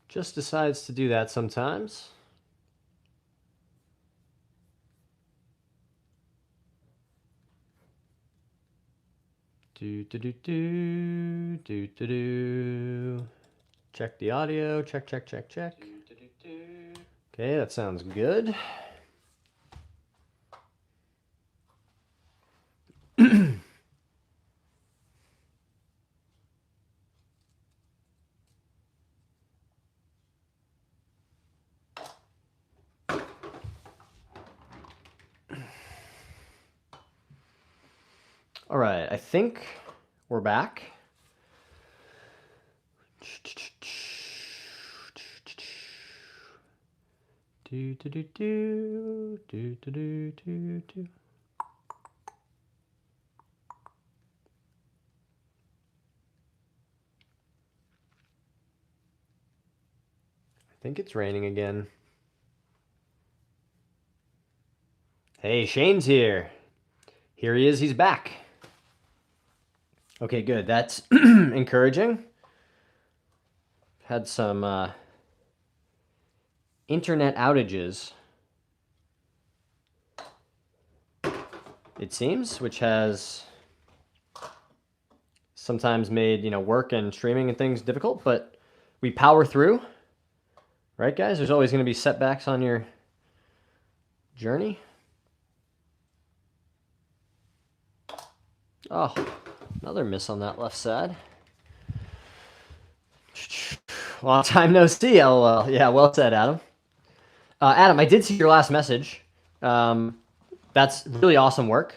Just decides to do that sometimes. Do. Check the audio. Check. Okay, that sounds good. All right, I think we're back. Do. I think it's raining again. Hey, Shane's here. Here he is, he's back. Okay, good. That's encouraging. Had some internet outages, it seems, which has sometimes made, work and streaming and things difficult, but we power through. Right, guys? There's always going to be setbacks on your journey. Oh, another miss on that left side. Long time no see, LOL. Yeah, well said, Adam. Adam, I did see your last message. That's really awesome work.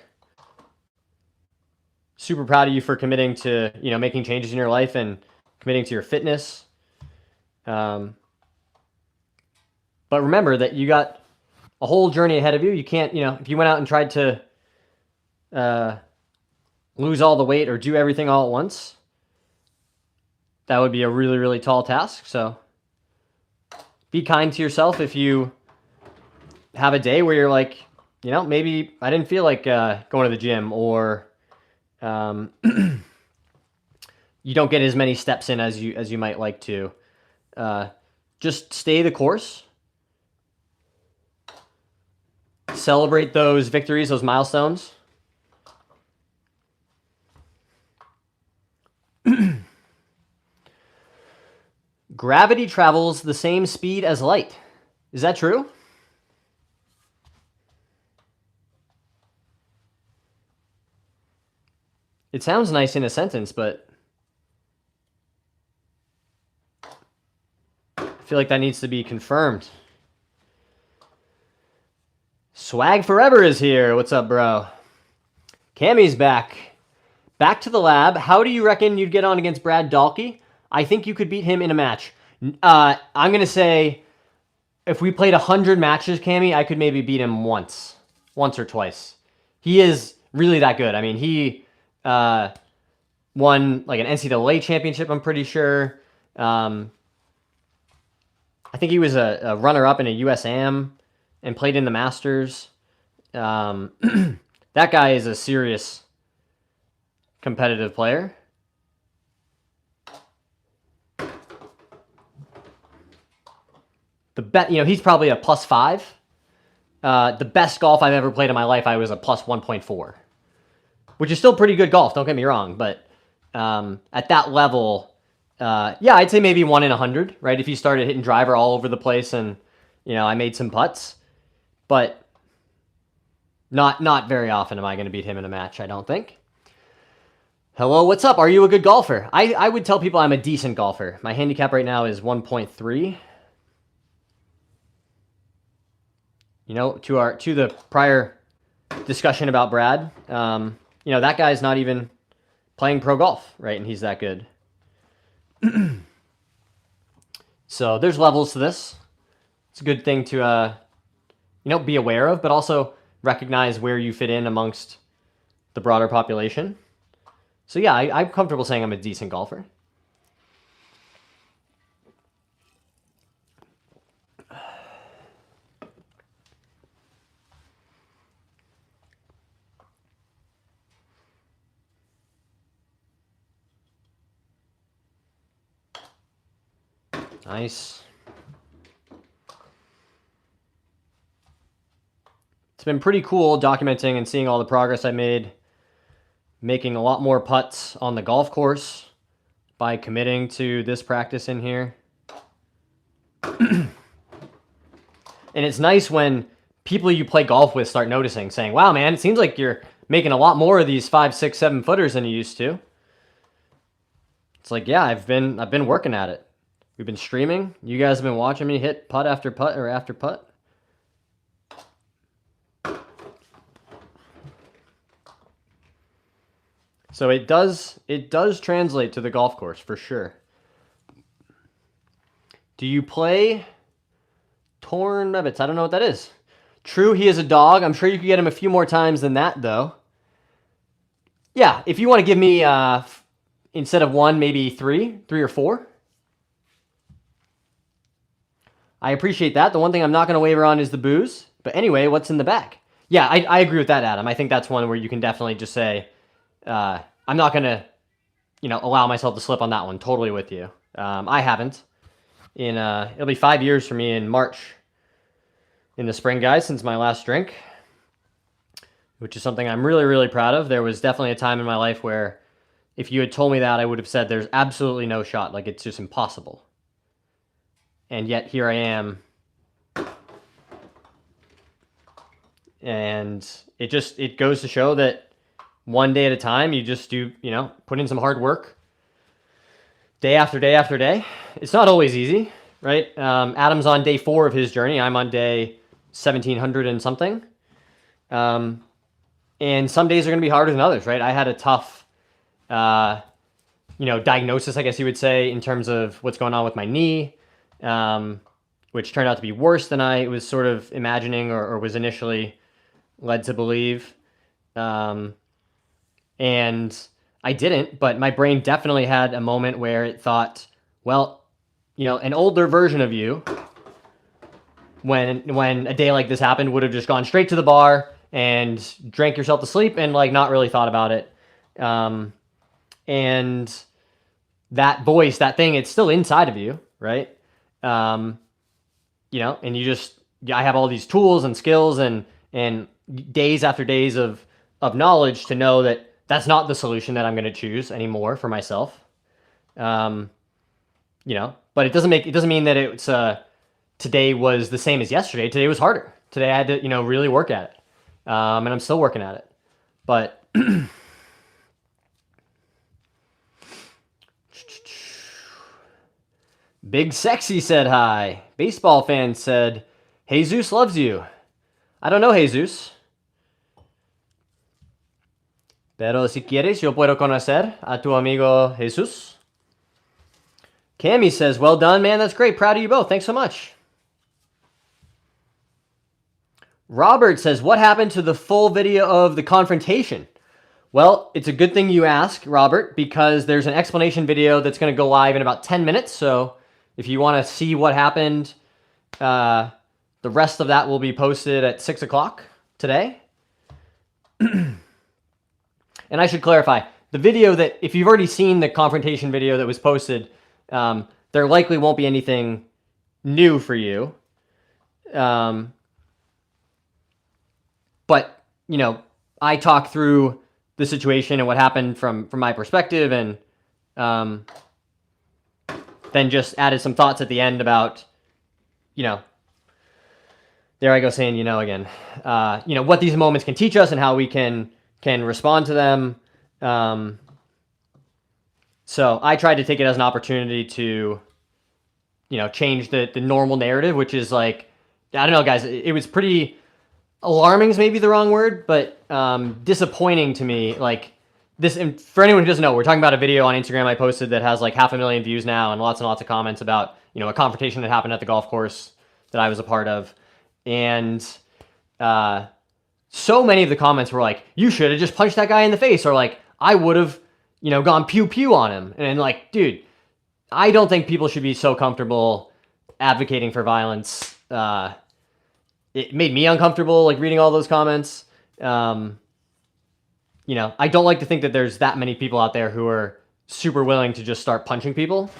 Super proud of you for committing to, making changes in your life and committing to your fitness. But remember that you got a whole journey ahead of you. You can't, if you went out and tried to lose all the weight or do everything all at once, that would be a really, really tall task. So be kind to yourself if you have a day where you're like, maybe I didn't feel like going to the gym, or you don't get as many steps in as you might like to. Just stay the course. Celebrate those victories, those milestones. Gravity travels the same speed as light. Is that true? It sounds nice in a sentence, but I feel like that needs to be confirmed. Swag Forever is here. What's up, bro? Cammy's back. Back to the lab. How do you reckon you'd get on against Brad Dahlke? I think you could beat him in a match. I'm going to say if we played 100 matches, Cammy, I could maybe beat him once or twice. He is really that good. I mean, he won like an NCAA championship, I'm pretty sure. I think he was a runner-up in a USAM and played in the Masters. That guy is a serious competitive player. He's probably a +5. The best golf I've ever played in my life, I was a +1.4, which is still pretty good golf. Don't get me wrong, but at that level, yeah, I'd say maybe 1 in 100, right? If you started hitting driver all over the place and I made some putts, but not very often am I going to beat him in a match. I don't think. Hello, what's up? Are you a good golfer? I would tell people I'm a decent golfer. My handicap right now is 1.3. To the prior discussion about Brad, that guy's not even playing pro golf, right? And he's that good. So there's levels to this. It's a good thing to, be aware of, but also recognize where you fit in amongst the broader population. So yeah, I'm comfortable saying I'm a decent golfer. Nice. It's been pretty cool documenting and seeing all the progress I made, making a lot more putts on the golf course by committing to this practice in here. And it's nice when people you play golf with start noticing, saying, wow, man, it seems like you're making a lot more of these 5, 6, 7 footers than you used to. It's like, yeah, I've been working at it. We've been streaming. You guys have been watching me hit putt after putt or after putt. So it does translate to the golf course for sure. Do you play torn rabbits? I don't know what that is. True, he is a dog. I'm sure you could get him a few more times than that, though. Yeah, if you want to give me, instead of 1, maybe 3 or 4. I appreciate that. The one thing I'm not going to waver on is the booze. But anyway, what's in the back? Yeah, I agree with that, Adam. I think that's one where you can definitely just say, I'm not going to, allow myself to slip on that one. Totally with you. I haven't. It'll be 5 years for me in March. In the spring, guys, since my last drink, which is something I'm really, really proud of. There was definitely a time in my life where if you had told me that, I would have said there's absolutely no shot. Like, it's just impossible. And yet here I am. And it goes to show that one day at a time, you just do, put in some hard work. Day after day after day. It's not always easy, right? Adam's on day 4 of his journey. I'm on day 1700 and something. And some days are going to be harder than others, right? I had a tough, diagnosis, I guess you would say, in terms of what's going on with my knee, which turned out to be worse than I was sort of imagining or was initially led to believe. And I didn't, but my brain definitely had a moment where it thought, well, an older version of you, when a day like this happened, would have just gone straight to the bar and drank yourself to sleep and not really thought about it. And that voice, that thing, it's still inside of you, right? And I have all these tools and skills and days after days of knowledge to know that that's not the solution that I'm going to choose anymore for myself. But it doesn't mean that it's today was the same as yesterday. Today was harder. Today I had to, really work at it. And I'm still working at it. But Big Sexy said hi. Baseball fan said, Jesus loves you. I don't know Jesus. Pero si quieres, yo puedo conocer a tu amigo Jesus. Cammy says, well done, man. That's great. Proud of you both. Thanks so much. Robert says, what happened to the full video of the confrontation? Well, it's a good thing you ask, Robert, because there's an explanation video that's going to go live in about 10 minutes. So if you want to see what happened, the rest of that will be posted at 6 o'clock today. And I should clarify, the video that, if you've already seen the confrontation video that was posted, there likely won't be anything new for you. But, I talk through the situation and what happened from my perspective, and then just added some thoughts at the end about, there I go saying, again, what these moments can teach us and how we can respond to them. So I tried to take it as an opportunity to, change the normal narrative, which is like, I don't know, guys, it was pretty alarming is maybe the wrong word, but disappointing to me. Like this, and for anyone who doesn't know, we're talking about a video on Instagram I posted that has like 500,000 views now and lots of comments about, a confrontation that happened at the golf course that I was a part of. And so many of the comments were like, you should have just punched that guy in the face, or like, I would have, gone pew pew on him. And like, dude, I don't think people should be so comfortable advocating for violence. It made me uncomfortable, like reading all those comments. I don't like to think that there's that many people out there who are super willing to just start punching people,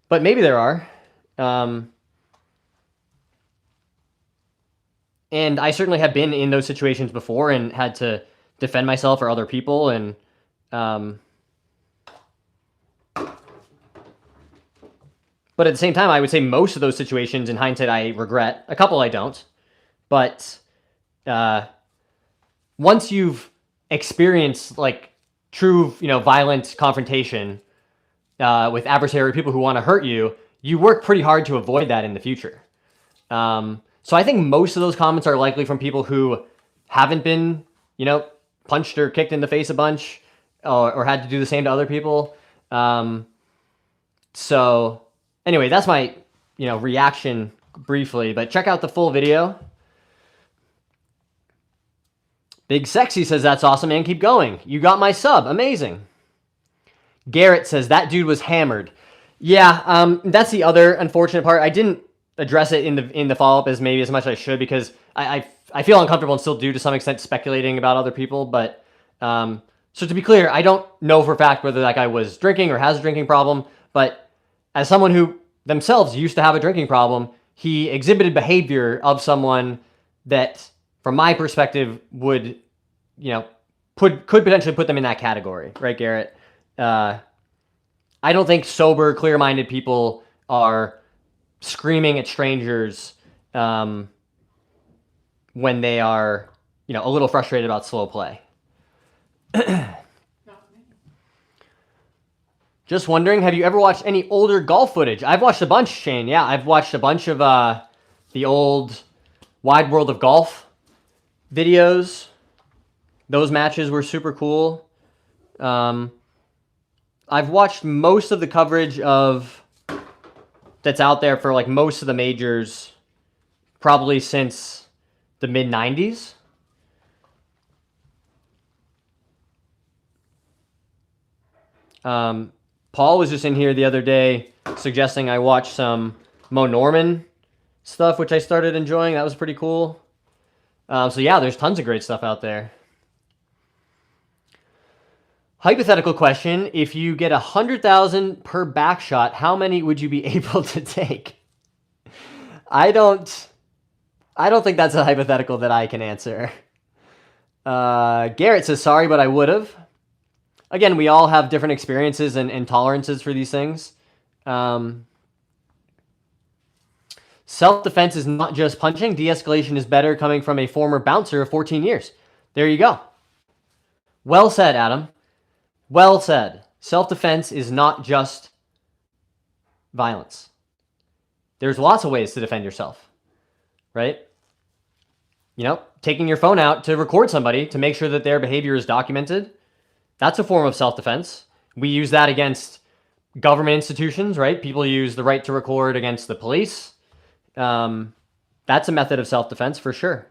but maybe there are. And I certainly have been in those situations before and had to defend myself or other people. And but at the same time, I would say most of those situations, in hindsight, I regret. A couple I don't. But once you've experienced like true, violent confrontation with adversary people who want to hurt you, you work pretty hard to avoid that in the future. So I think most of those comments are likely from people who haven't been, punched or kicked in the face a bunch, or had to do the same to other people. So anyway, that's my, reaction briefly, but check out the full video. Big Sexy says, that's awesome, man. Keep going. You got my sub. Amazing. Garrett says, that dude was hammered. Yeah, that's the other unfortunate part. I didn't address it in the follow-up as much as I should, because I feel uncomfortable and still do to some extent speculating about other people. But so to be clear, I don't know for a fact whether that guy was drinking or has a drinking problem. But as someone who themselves used to have a drinking problem, he exhibited behavior of someone that, from my perspective, would, could potentially put them in that category, right, Garrett? I don't think sober, clear-minded people are screaming at strangers when they are, a little frustrated about slow play. Just wondering, have you ever watched any older golf footage? I've watched a bunch, Shane. Yeah, I've watched a bunch of the old Wide World of Golf videos. Those matches were super cool. I've watched most of the coverage that's out there for like most of the majors probably since the mid-90s. Paul was just in here the other day suggesting I watch some Mo Norman stuff, which I started enjoying. That was pretty cool. So yeah, there's tons of great stuff out there. Hypothetical question: if you get 100,000 per back shot, how many would you be able to take? I don't think that's a hypothetical that I can answer. Garrett says, sorry, but I would have. Again, we all have different experiences and tolerances for these things. Self-defense is not just punching. De-escalation is better, coming from a former bouncer of 14 years. There you go. Well said, Adam. Well said. Self-defense is not just violence. There's lots of ways to defend yourself, right? Taking your phone out to record somebody to make sure that their behavior is documented. That's a form of self-defense. We use that against government institutions, right? People use the right to record against the police. That's a method of self-defense for sure.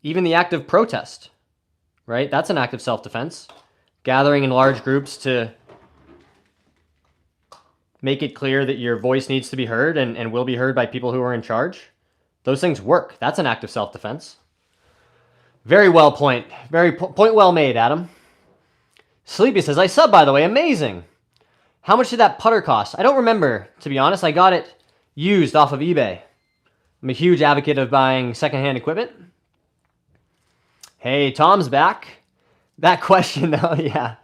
Even the act of protest, right? That's an act of self-defense. Gathering in large groups to make it clear that your voice needs to be heard and will be heard by people who are in charge. Those things work. That's an act of self-defense. Very well point well made, Adam. Sleepy says, I sub, by the way. Amazing. How much did that putter cost? I don't remember, to be honest. I got it used off of eBay. I'm a huge advocate of buying secondhand equipment. Hey, Tom's back. That question, though, yeah.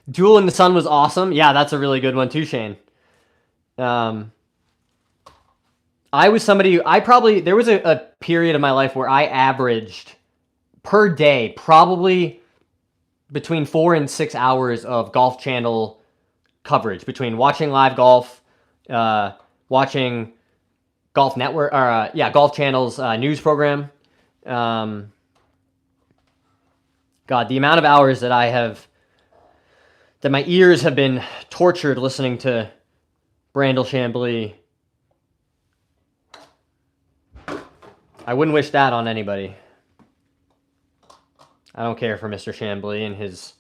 Duel in the Sun was awesome. Yeah, that's a really good one too, Shane. I was somebody, there was a period of my life where I averaged per day probably between 4 and 6 hours of Golf Channel coverage, between watching live golf, watching Golf Network, or Golf Channel's news program. God, the amount of hours that my ears have been tortured listening to Brandel Chambly. I wouldn't wish that on anybody. I don't care for Mr. Chambly and his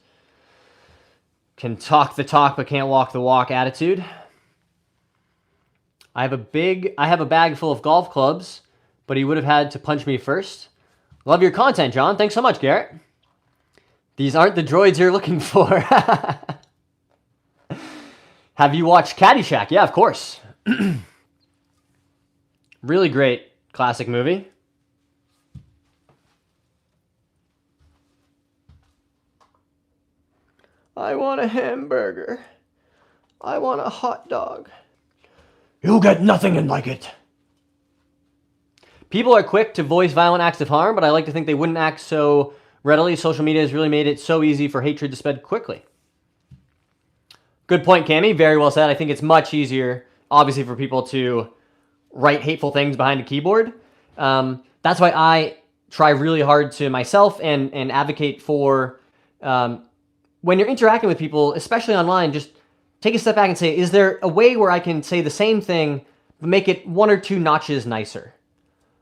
can talk the talk but can't walk the walk attitude. I have a bag full of golf clubs, but he would have had to punch me first. Love your content, John. Thanks so much, Garrett. These aren't the droids you're looking for. Have you watched Caddyshack? Yeah, of course. Really great classic movie. I want a hamburger. I want a hot dog. You'll get nothing and like it. People are quick to voice violent acts of harm, but I like to think they wouldn't act so readily. Social media has really made it so easy for hatred to spread quickly. Good point, Cammie. Very well said. I think it's much easier, obviously, for people to write hateful things behind a keyboard. That's why I try really hard to myself and advocate for when you're interacting with people, especially online, just take a step back and say, is there a way where I can say the same thing, but make it 1 or 2 notches nicer,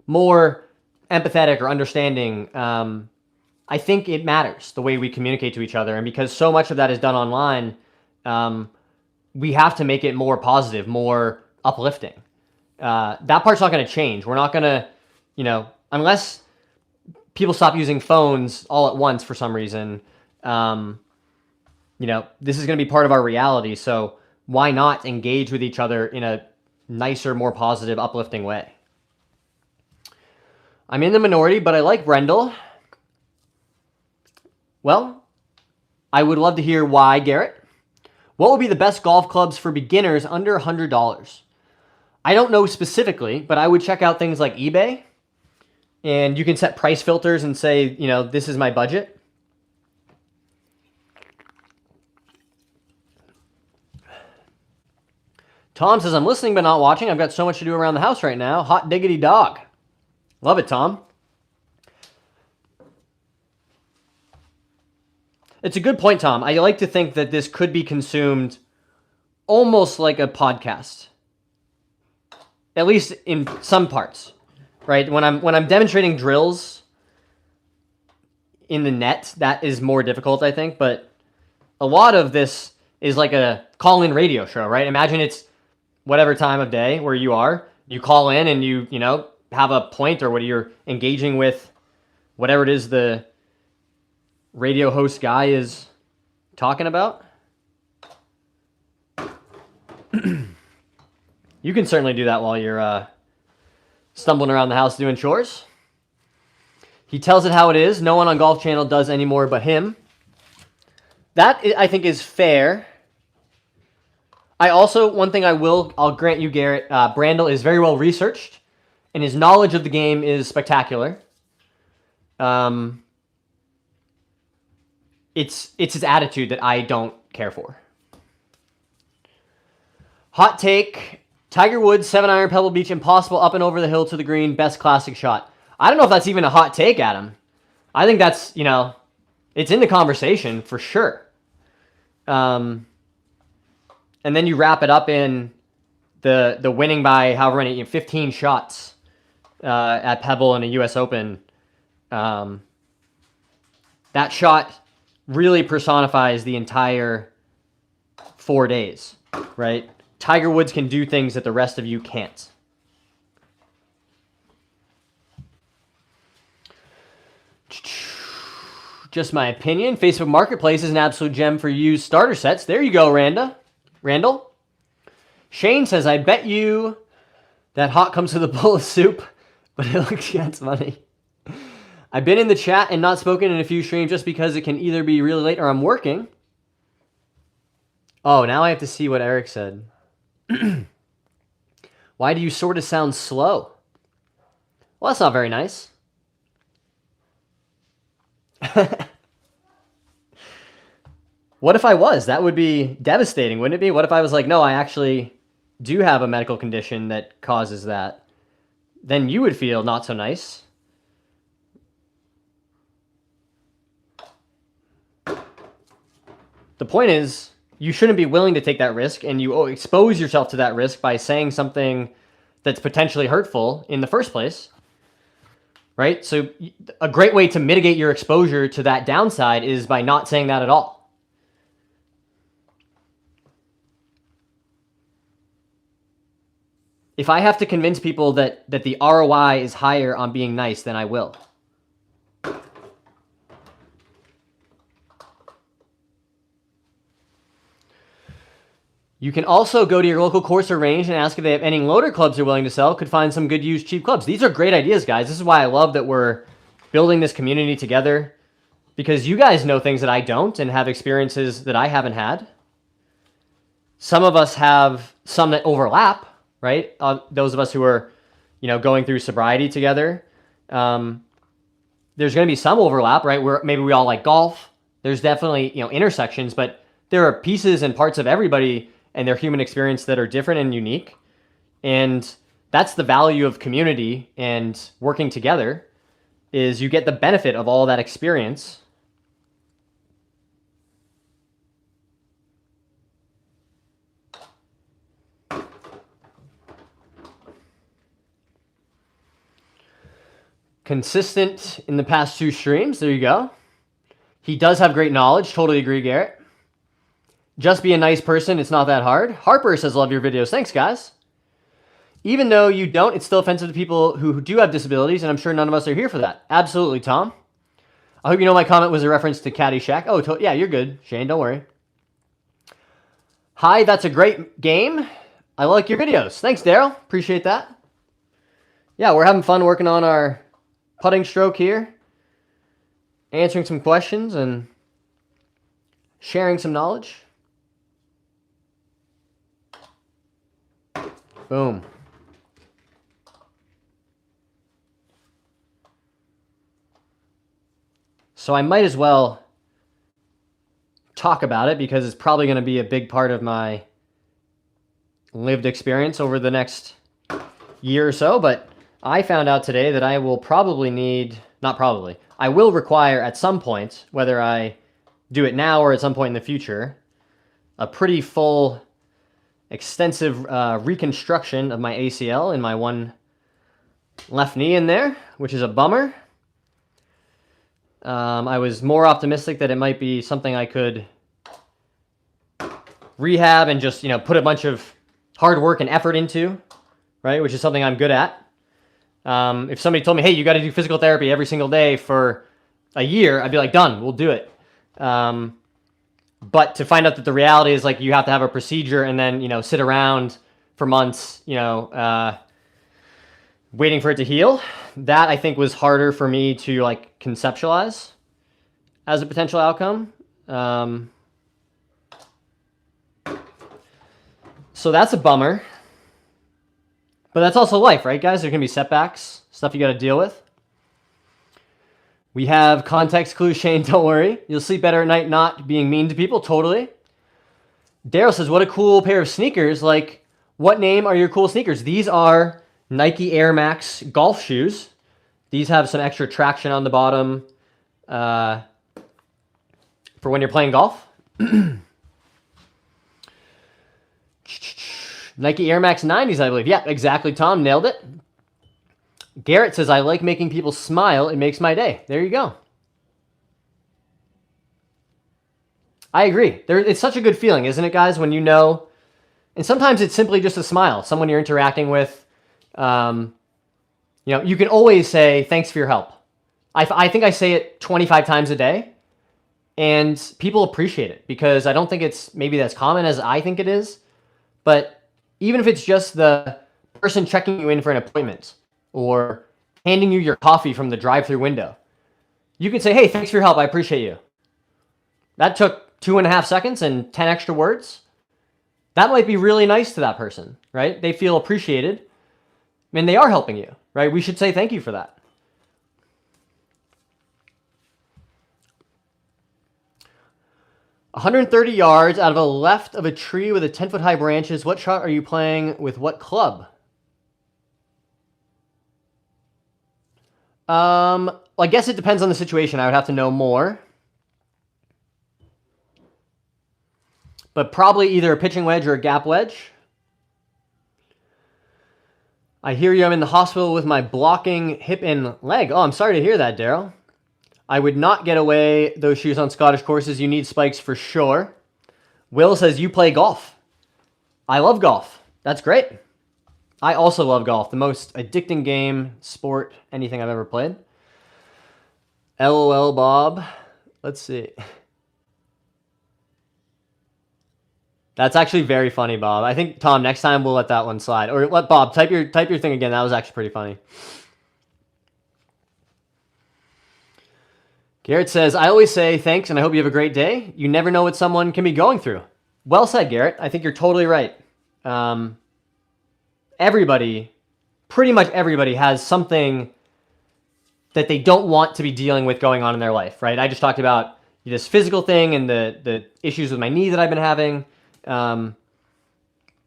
more empathetic or understanding? I think it matters the way we communicate to each other. And because so much of that is done online, we have to make it more positive, more uplifting. That part's not going to change. We're not going to, unless people stop using phones all at once for some reason, this is going to be part of our reality. So why not engage with each other in a nicer, more positive, uplifting way? I'm in the minority, but I like Brendel. Well, I would love to hear why, Garrett. What would be the best golf clubs for beginners under $100? I don't know specifically, but I would check out things like eBay. And you can set price filters and say, this is my budget. Tom says, I'm listening but not watching. I've got so much to do around the house right now. Hot diggity dog. Love it, Tom. It's a good point, Tom. I like to think that this could be consumed almost like a podcast. At least in some parts, right? When I'm demonstrating drills in the net, that is more difficult, I think. But a lot of this is like a call-in radio show, right? Imagine it's whatever time of day where you are. You call in and you have a point or what you're engaging with, whatever it is the radio host guy is talking about. You can certainly do that while you're stumbling around the house doing chores. He tells it how it is. No one on Golf Channel does anymore but him. That, I think, is fair. I also, one thing I'll grant you, Garrett, Brandel is very well researched, and his knowledge of the game is spectacular. It's his attitude that I don't care for. Hot take, Tiger Woods, 7-iron, Pebble Beach, impossible up and over the hill to the green, best classic shot. I don't know if that's even a hot take, Adam. I think that's, it's in the conversation for sure. And then you wrap it up in the winning by however many, 15 shots at Pebble in a U.S. Open. That shot really personifies the entire 4 days, right? Tiger Woods can do things that the rest of you can't. Just my opinion. Facebook Marketplace is an absolute gem for used starter sets. There you go, Randall. Shane says, I bet you that hot comes with a bowl of soup, but it looks that's funny. I've been in the chat and not spoken in a few streams just because it can either be really late or I'm working. Oh, now I have to see what Eric said. Why do you sort of sound slow? Well, that's not very nice. What if I was? That would be devastating, wouldn't it be? What if I was like, no, I actually do have a medical condition that causes that? Then you would feel not so nice. The point is, you shouldn't be willing to take that risk, and you expose yourself to that risk by saying something that's potentially hurtful in the first place, right? So a great way to mitigate your exposure to that downside is by not saying that at all. If I have to convince people that the ROI is higher on being nice, then I will. You can also go to your local course or range and ask if they have any loader clubs they're willing to sell. Could find some good used cheap clubs. These are great ideas, guys. This is why I love that we're building this community together, because you guys know things that I don't and have experiences that I haven't had. Some of us have some that overlap, right? Those of us who are, going through sobriety together. There's going to be some overlap, right? Where maybe we all like golf. There's definitely, intersections, but there are pieces and parts of everybody and their human experience that are different and unique. And that's the value of community and working together, is you get the benefit of all that experience. Consistent in the past 2 streams. There you go. He does have great knowledge. Totally agree, Garrett. Just be a nice person. It's not that hard. Harper says, love your videos. Thanks, guys. Even though you don't, it's still offensive to people who do have disabilities, and I'm sure none of us are here for that. Absolutely, Tom. I hope you know my comment was a reference to Caddyshack. Oh, yeah, you're good, Shane. Don't worry. Hi, that's a great game. I like your videos. Thanks, Daryl. Appreciate that. Yeah, we're having fun working on our putting stroke here, answering some questions and sharing some knowledge. Boom. So I might as well talk about it, because it's probably going to be a big part of my lived experience over the next year or so. But I found out today that I will probably need, not probably, I will require at some point, whether I do it now or at some point in the future, a pretty full, extensive reconstruction of my ACL in my one left knee in there, which is a bummer. I was more optimistic that it might be something I could rehab and just, put a bunch of hard work and effort into, right? Which is something I'm good at. If somebody told me, hey, you got to do physical therapy every single day for a year, I'd be like, done, we'll do it. But to find out that the reality is, like, you have to have a procedure and then, sit around for months, waiting for it to heal, that I think was harder for me to, like, conceptualize as a potential outcome. So that's a bummer. But that's also life, right, guys? There can be setbacks, stuff you got to deal with. We have context clues, Shane, don't worry. You'll sleep better at night not being mean to people, totally. Daryl says, what a cool pair of sneakers. Like, what name are your cool sneakers? These are Nike Air Max golf shoes. These have some extra traction on the bottom for when you're playing golf. Nike Air Max 90s, I believe. Yeah, exactly, Tom. Nailed it. Garrett says, I like making people smile. It makes my day. There you go. I agree. It's such a good feeling, isn't it, guys, when you know? And sometimes it's simply just a smile. Someone you're interacting with. You can always say, thanks for your help. I think I say it 25 times a day. And people appreciate it, because I don't think it's maybe as common as I think it is. But even if it's just the person checking you in for an appointment or handing you your coffee from the drive-thru window, you can say, hey, thanks for your help. I appreciate you. That took 2.5 seconds and 10 extra words. That might be really nice to that person, right? They feel appreciated, and they are helping you, right? We should say thank you for that. "130 yards out of a left of a tree with a 10-foot high branches. What shot are you playing with what club?" Well, I guess it depends on the situation. I would have to know more. But probably either a pitching wedge or a gap wedge. I hear you. I'm in the hospital with my blocking hip and leg. Oh, I'm sorry to hear that, Daryl. I would not get away those shoes on Scottish courses. You need spikes for sure. Will says, you play golf. I love golf. That's great. I also love golf. The most addicting game, sport, anything I've ever played. LOL, Bob. Let's see. That's actually very funny, Bob. I think, Tom, next time we'll let that one slide. Or let Bob type your thing again. That was actually pretty funny. Garrett says, I always say thanks and I hope you have a great day. You never know what someone can be going through. Well said, Garrett. I think you're totally right. Everybody, pretty much everybody, has something that they don't want to be dealing with going on in their life, right? I just talked about this physical thing and the issues with my knee that I've been having.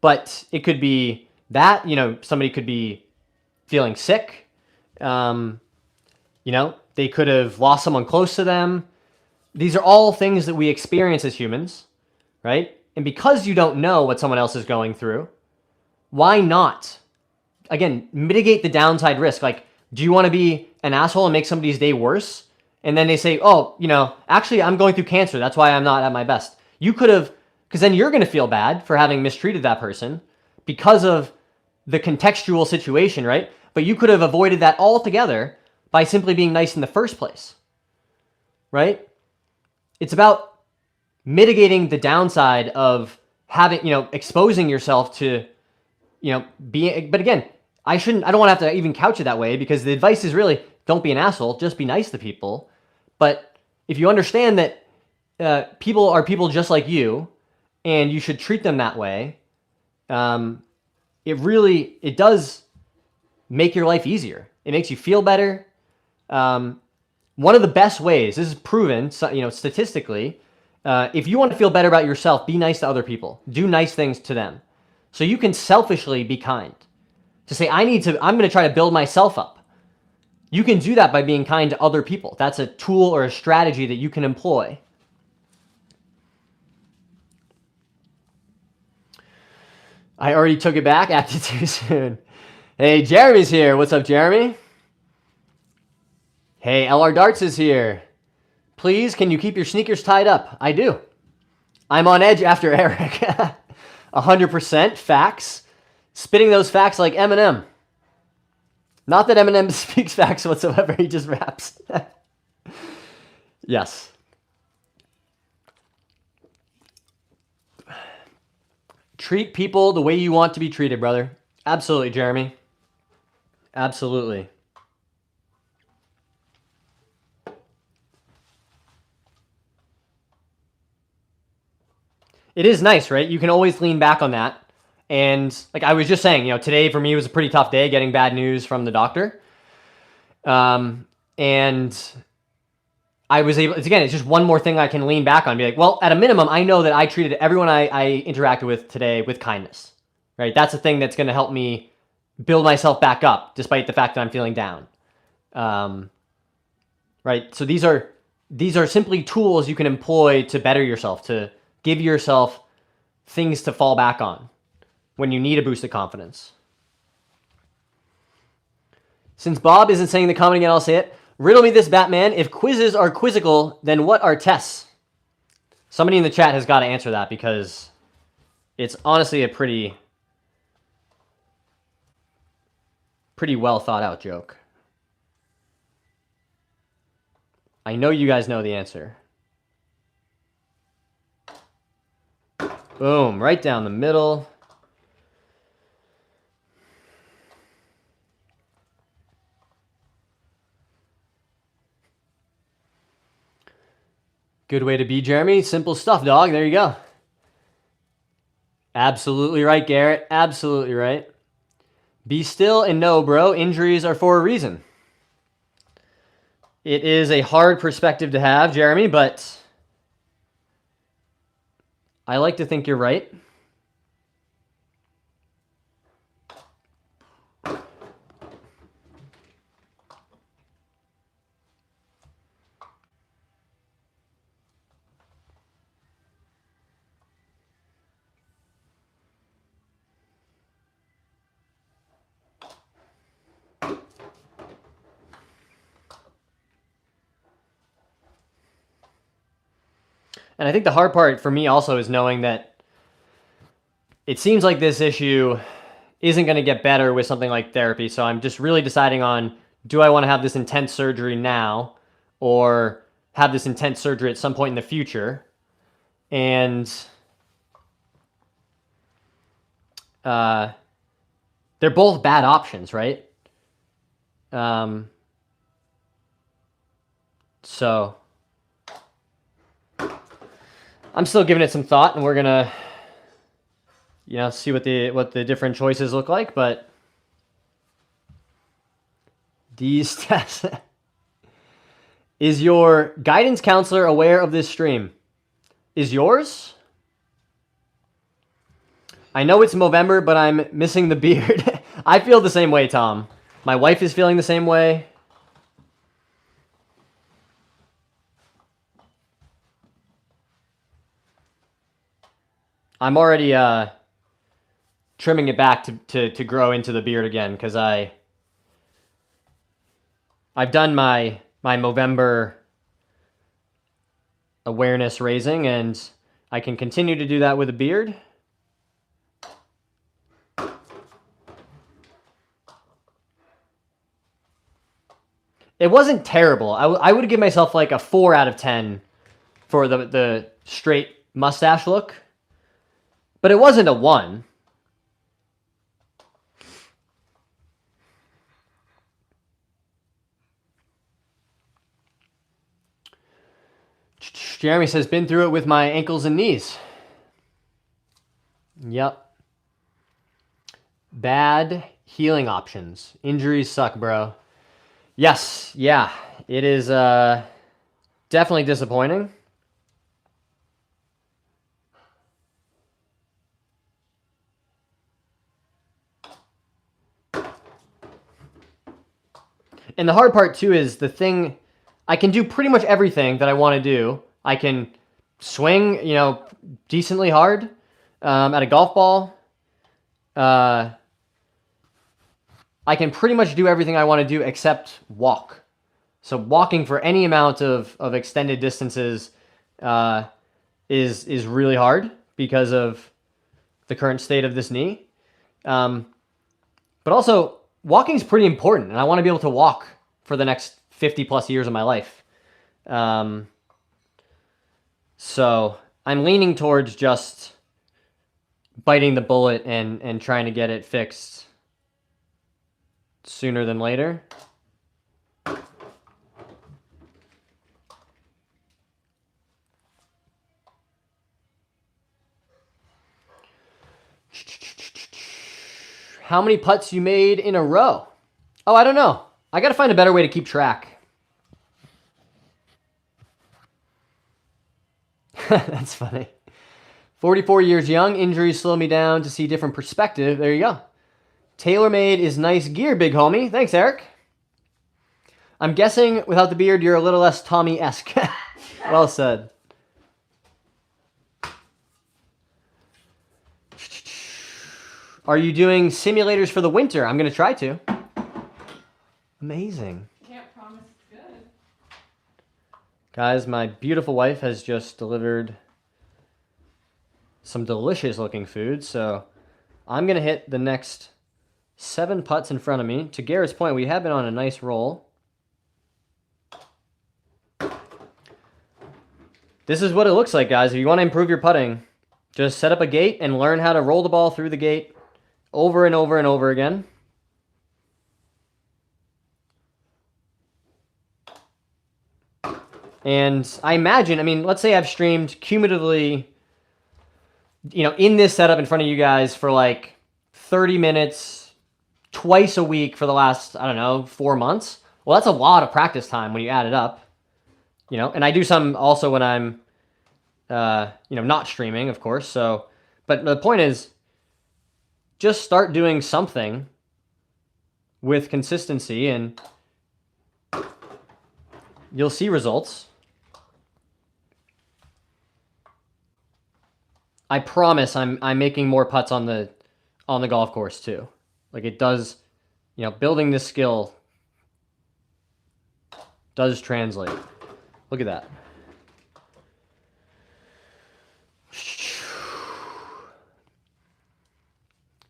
But it could be that, somebody could be feeling sick. They could have lost someone close to them. These are all things that we experience as humans, right? And because you don't know what someone else is going through, why not, again, mitigate the downside risk? Like, do you want to be an asshole and make somebody's day worse? And then they say, oh, actually, I'm going through cancer. That's why I'm not at my best. You could have, because then you're going to feel bad for having mistreated that person because of the contextual situation, right? But you could have avoided that altogether by simply being nice in the first place, right? It's about mitigating the downside of having, exposing yourself to, being, but again, I don't want to have to even couch it that way because the advice is really, don't be an asshole, just be nice to people. But if you understand that people are people just like you and you should treat them that way, it does make your life easier. It makes you feel better. One of the best ways, this is proven, statistically, if you want to feel better about yourself, be nice to other people. Do nice things to them. So you can selfishly be kind. To say, I'm going to try to build myself up. You can do that by being kind to other people. That's a tool or a strategy that you can employ. I already took it back, acted too soon. Hey, Jeremy's here. What's up, Jeremy? Hey, LR Darts is here. Please, can you keep your sneakers tied up? I do. I'm on edge after Eric. 100% facts. Spitting those facts like Eminem. Not that Eminem speaks facts whatsoever. He just raps. Yes. Treat people the way you want to be treated, brother. Absolutely, Jeremy. Absolutely. It is nice, right? You can always lean back on that. And like I was just saying, today for me was a pretty tough day getting bad news from the doctor. And I was able, it's just one more thing I can lean back on and be like, well, at a minimum, I know that I treated everyone I interacted with today with kindness, right? That's the thing that's going to help me build myself back up despite the fact that I'm feeling down. Right? So these are simply tools you can employ to better yourself, to give yourself things to fall back on when you need a boost of confidence. Since Bob isn't saying the comment again, I'll say it. Riddle me this, Batman. If quizzes are quizzical, then what are tests? Somebody in the chat has got to answer that because it's honestly a pretty well thought out joke. I know you guys know the answer. Boom, right down the middle. Good way to be, Jeremy. Simple stuff, dog. There you go. Absolutely right, Garrett. Absolutely right. Be still and know, bro, injuries are for a reason. It is a hard perspective to have, Jeremy, but I like to think you're right. And I think the hard part for me also is knowing that it seems like this issue isn't going to get better with something like therapy. So I'm just really deciding on, do I want to have this intense surgery now or have this intense surgery at some point in the future? And they're both bad options, right? So I'm still giving it some thought, and we're gonna, see what the different choices look like. But these tests. Is your guidance counselor aware of this stream? Is yours? I know it's Movember, but I'm missing the beard. I feel the same way, Tom. My wife is feeling the same way. I'm already trimming it back to grow into the beard again, because I've done my Movember awareness raising, and I can continue to do that with a beard. It wasn't terrible. I would give myself like a 4 out of 10 for the straight mustache look, but it wasn't a 1. Jeremy says, been through it with my ankles and knees. Yep. Bad healing options. Injuries suck, bro. Yes, yeah. It is definitely disappointing. And the hard part, too, is the thing... I can do pretty much everything that I want to do. I can swing, decently hard at a golf ball. I can pretty much do everything I want to do except walk. So walking for any amount of extended distances is really hard because of the current state of this knee. But also, walking is pretty important, and I want to be able to walk for the next 50 plus years of my life. So I'm leaning towards just biting the bullet and trying to get it fixed sooner than later. How many putts you made in a row? Oh, I don't know. I got to find a better way to keep track. That's funny. 44 years young, injuries slow me down to see different perspective. There you go. TaylorMade is nice gear, big homie. Thanks, Eric. I'm guessing without the beard, you're a little less Tommy-esque. Well said. Are you doing simulators for the winter? I'm going to try to. Amazing. Can't promise it's good. Guys, my beautiful wife has just delivered some delicious looking food, so I'm going to hit the next 7 putts in front of me. To Garrett's point, we have been on a nice roll. This is what it looks like, guys. If you want to improve your putting, just set up a gate and learn how to roll the ball through the gate over and over and over again. And I imagine, let's say I've streamed cumulatively, in this setup in front of you guys for like 30 minutes, twice a week for the last, 4 months. Well, that's a lot of practice time when you add it up, and I do some also when I'm, not streaming, of course. So, but the point is, just start doing something with consistency and you'll see results. I promise I'm making more putts on the golf course too. Like it does, building this skill does translate. Look at that.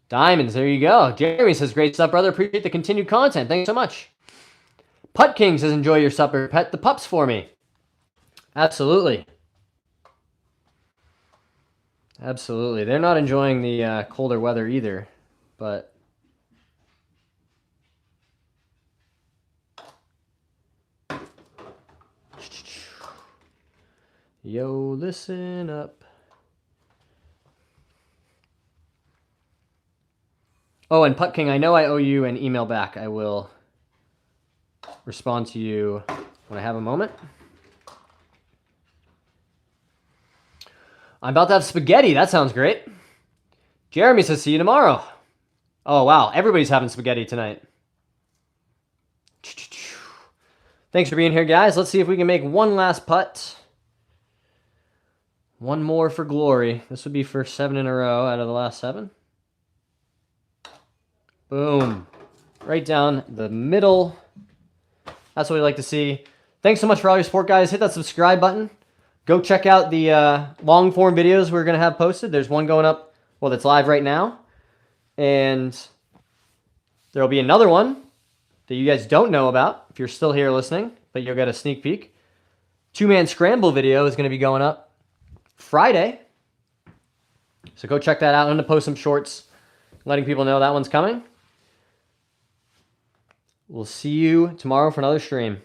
Diamonds, there you go. Jeremy says, great stuff, brother. Appreciate the continued content. Thanks so much. Putt King says, enjoy your supper. Pet the pups for me. Absolutely. Absolutely. They're not enjoying the colder weather either, but yo, listen up. Oh, and Putt King, I know I owe you an email back. I will respond to you when I have a moment. I'm about to have spaghetti. That sounds great. Jeremy says, see you tomorrow. Oh, wow. Everybody's having spaghetti tonight. Thanks for being here, guys. Let's see if we can make one last putt. One more for glory. This would be for 7 in a row out of the last 7. Boom. Right down the middle. That's what we like to see. Thanks so much for all your support, guys. Hit that subscribe button. Go check out the long form videos we're going to have posted. There's one going up, well, that's live right now. And there will be another one that you guys don't know about if you're still here listening, but you'll get a sneak peek. 2-man scramble video is going to be going up Friday. So go check that out. I'm going to post some shorts letting people know that one's coming. We'll see you tomorrow for another stream.